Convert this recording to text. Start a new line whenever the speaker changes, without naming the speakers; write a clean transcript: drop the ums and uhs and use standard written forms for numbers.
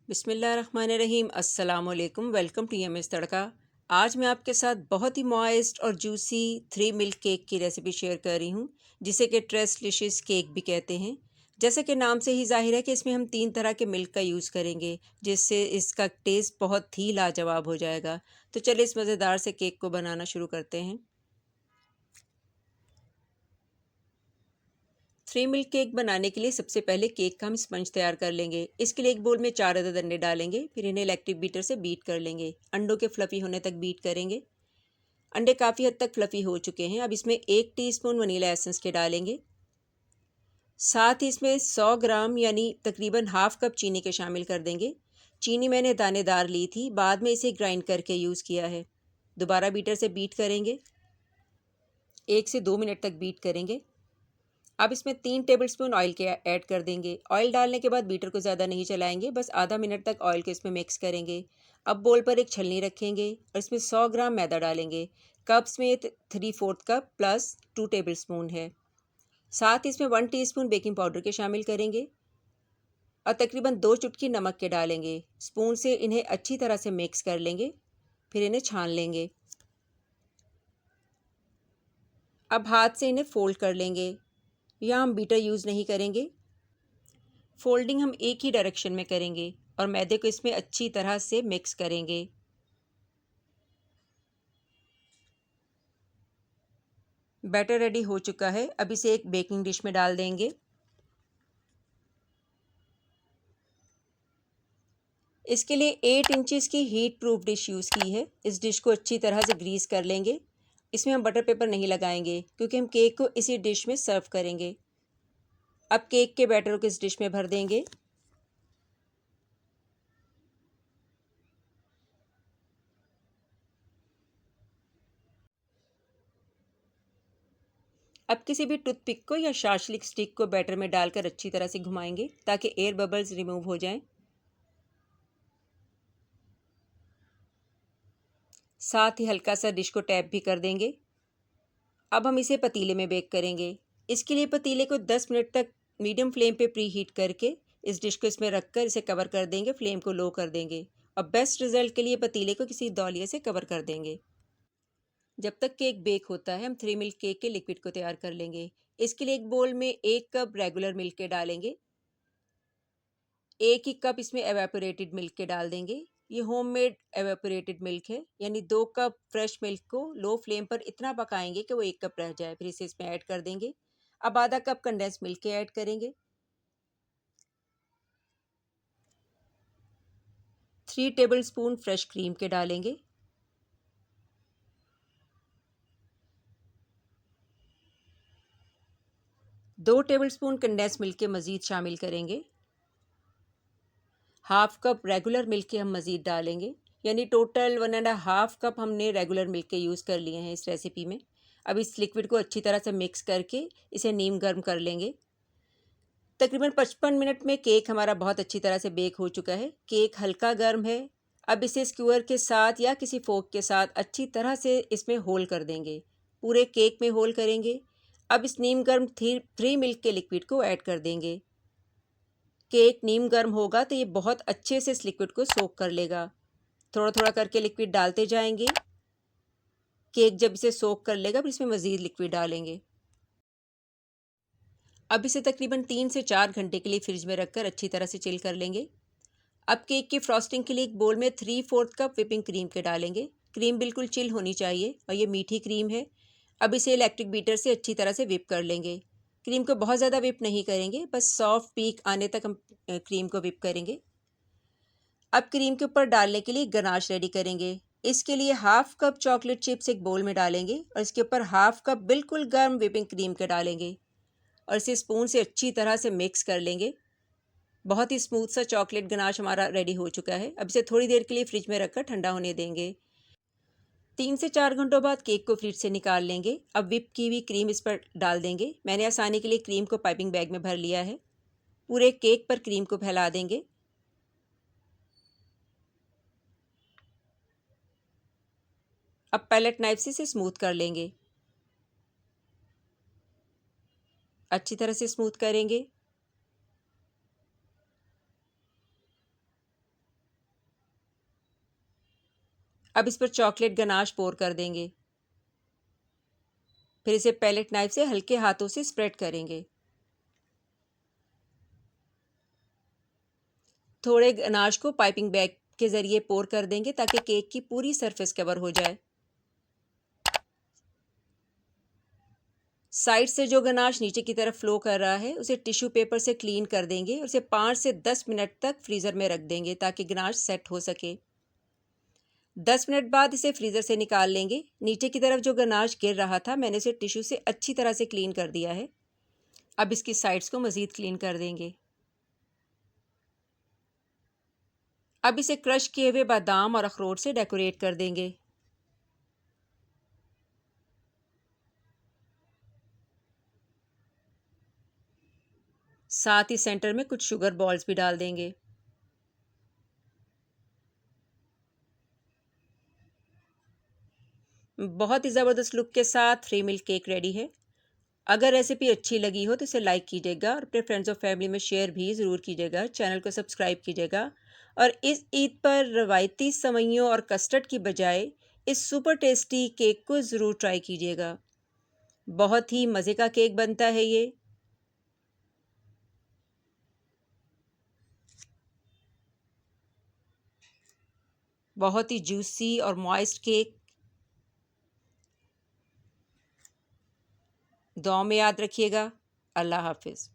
बिस्मिल्लाहिर्रहमानिर्रहीम। अस्सलाम वालेकुम। वेलकम टू एमएस तड़का। आज मैं आपके साथ बहुत ही मॉइस्ट और जूसी 3 मिल्क केक की रेसिपी शेयर कर रही हूँ, जिसे कि ट्रेसलिशियस केक भी कहते हैं। जैसे कि नाम से ही जाहिर है कि इसमें हम 3 तरह के मिल्क का यूज़ करेंगे, जिससे इसका टेस्ट बहुत ही लाजवाब हो जाएगा। तो चलिए इस मज़ेदार से केक को बनाना शुरू करते हैं। 3 मिल्क केक बनाने के लिए सबसे पहले केक का हम स्पंज तैयार कर लेंगे। इसके लिए एक बोल में 4 अदद अंडे डालेंगे, फिर इन्हें इलेक्ट्रिक बीटर से बीट कर लेंगे। अंडों के फ्लफी होने तक बीट करेंगे। अंडे काफ़ी हद तक फ्लफी हो चुके हैं। अब इसमें 1 टीस्पून वनीला एसेंस के डालेंगे। साथ ही इसमें 100 ग्राम यानी तकरीबन हाफ कप चीनी के शामिल कर देंगे। चीनी मैंने दानेदार ली थी, बाद में इसे ग्राइंड करके यूज़ किया है। दोबारा बीटर से बीट करेंगे। 1 से 2 मिनट तक बीट करेंगे। अब इसमें 3 टेबलस्पून ऑयल के ऐड कर देंगे। ऑयल डालने के बाद बीटर को ज़्यादा नहीं चलाएंगे, बस आधा मिनट तक ऑयल को इसमें मिक्स करेंगे। अब बोल पर एक छलनी रखेंगे और इसमें 100 ग्राम मैदा डालेंगे। कप्स में 3/4 कप प्लस 2 टेबलस्पून है। साथ ही इसमें 1 टीस्पून बेकिंग पाउडर के शामिल करेंगे और तकरीबन 2 चुटकी नमक के डालेंगे। स्पून से इन्हें अच्छी तरह से मिक्स कर लेंगे, फिर इन्हें छान लेंगे। अब हाथ से इन्हें फोल्ड कर लेंगे। यहाँ हम बीटर यूज़ नहीं करेंगे, फोल्डिंग हम एक ही डायरेक्शन में करेंगे और मैदे को इसमें अच्छी तरह से मिक्स करेंगे। बैटर रेडी हो चुका है। अब इसे एक बेकिंग डिश में डाल देंगे। इसके लिए 8 इंचेस की हीट प्रूफ डिश यूज़ की है। इस डिश को अच्छी तरह से ग्रीस कर लेंगे। इसमें हम बटर पेपर नहीं लगाएंगे क्योंकि हम केक को इसी डिश में सर्व करेंगे। अब केक के बैटर को इस डिश में भर देंगे। अब किसी भी टूथपिक को या शार्शलिक स्टिक को बैटर में डालकर अच्छी तरह से घुमाएंगे ताकि एयर बबल्स रिमूव हो जाएं। साथ ही हल्का सा डिश को टैप भी कर देंगे। अब हम इसे पतीले में बेक करेंगे। इसके लिए पतीले को 10 मिनट तक मीडियम फ्लेम पे प्री हीट करके इस डिश को इसमें रखकर इसे कवर कर देंगे। फ्लेम को लो कर देंगे और बेस्ट रिजल्ट के लिए पतीले को किसी तौलिए से कवर कर देंगे। जब तक केक बेक होता है हम 3 मिल्क केक के लिक्विड को तैयार कर लेंगे। इसके लिए एक बोल में 1 कप रेगुलर मिल्क के डालेंगे। 1 ही कप इसमें एवेपोरेटेड मिल्क के डाल देंगे। ये होममेड एवेपोरेटेड मिल्क है, यानी 2 कप फ्रेश मिल्क को लो फ्लेम पर इतना पकाएंगे कि वो 1 कप रह जाए, फिर इसे इसमें ऐड कर देंगे। अब आधा कप कंडेंस मिल्क के ऐड करेंगे। 3 टेबलस्पून फ्रेश क्रीम के डालेंगे। दो टेबलस्पून कंडेंस मिल्क के मज़ीद शामिल करेंगे। हाफ कप रेगुलर मिल्क के हम मज़ीद डालेंगे, यानी टोटल 1.5 कप हमने रेगुलर मिल्क के यूज़ कर लिए हैं इस रेसिपी में। अब इस लिक्विड को अच्छी तरह से मिक्स करके इसे नीम गर्म कर लेंगे। तकरीबन 55 मिनट में केक हमारा बहुत अच्छी तरह से बेक हो चुका है। केक हल्का गर्म है। अब इसे स्क्यूअर के साथ या किसी फोक के साथ अच्छी तरह से इसमें होल कर देंगे। पूरे केक में होल करेंगे। अब इस नीम गर्म 3 मिल्क के लिक्विड को ऐड कर देंगे। केक नीम गर्म होगा तो ये बहुत अच्छे से इस लिक्विड को सोक कर लेगा। थोड़ा थोड़ा करके लिक्विड डालते जाएंगे। केक जब इसे सोक कर लेगा फिर इसमें मज़ीद लिक्विड डालेंगे। अब इसे तकरीबन 3 से 4 घंटे के लिए फ्रिज में रखकर अच्छी तरह से चिल कर लेंगे। अब केक की फ्रॉस्टिंग के लिए एक बोल में 3/4 कप विपिंग क्रीम के डालेंगे। क्रीम बिल्कुल चिल होनी चाहिए और ये मीठी क्रीम है। अब इसे इलेक्ट्रिक बीटर से अच्छी तरह से विप कर लेंगे। क्रीम को बहुत ज़्यादा विप नहीं करेंगे, बस सॉफ्ट पीक आने तक हम क्रीम को विप करेंगे। अब क्रीम के ऊपर डालने के लिए गनाश रेडी करेंगे। इसके लिए हाफ कप चॉकलेट चिप्स एक बोल में डालेंगे और इसके ऊपर हाफ कप बिल्कुल गर्म विपिंग क्रीम के डालेंगे और इसे स्पून से अच्छी तरह से मिक्स कर लेंगे। बहुत ही स्मूथ सा चॉकलेट गनाश हमारा रेडी हो चुका है। अब इसे थोड़ी देर के लिए फ्रिज में रखकर ठंडा होने देंगे। 3 से 4 घंटों बाद केक को फ्रिज से निकाल लेंगे। अब विप की हुई क्रीम इस पर डाल देंगे। मैंने आसानी के लिए क्रीम को पाइपिंग बैग में भर लिया है। पूरे केक पर क्रीम को फैला देंगे। अब पैलेट नाइफ से इसे स्मूथ कर लेंगे। अच्छी तरह से स्मूथ करेंगे। अब इस पर चॉकलेट गनाश पोर कर देंगे। फिर इसे पैलेट नाइफ से हल्के हाथों से स्प्रेड करेंगे। थोड़े गनाश को पाइपिंग बैग के ज़रिए पोर कर देंगे ताकि केक की पूरी सरफेस कवर हो जाए। साइड से जो गनाश नीचे की तरफ फ्लो कर रहा है उसे टिश्यू पेपर से क्लीन कर देंगे और उसे 5 से 10 मिनट तक फ्रीज़र में रख देंगे ताकि गनाश सेट हो सके। 10 मिनट बाद इसे फ्रीज़र से निकाल लेंगे। नीचे की तरफ जो गनाश गिर रहा था मैंने उसे टिश्यू से अच्छी तरह से क्लीन कर दिया है। अब इसकी साइड्स को मज़ीद क्लीन कर देंगे। अब इसे क्रश किए हुए बादाम और अखरोट से डेकोरेट कर देंगे। साथ ही सेंटर में कुछ शुगर बॉल्स भी डाल देंगे। बहुत ही ज़बरदस्त लुक के साथ फ्री मिल्क केक रेडी है। अगर रेसिपी अच्छी लगी हो तो इसे लाइक कीजिएगा और अपने फ्रेंड्स और फैमिली में शेयर भी ज़रूर कीजिएगा। चैनल को सब्सक्राइब कीजिएगा और इस ईद पर रवायती सेवइयों और कस्टर्ड की बजाय इस सुपर टेस्टी केक को ज़रूर ट्राई कीजिएगा। बहुत ही मज़े का केक बनता है ये। बहुत ही जूसी और मॉइस्ट केक। दुआ में याद रखिएगा। अल्लाह हाफिज़।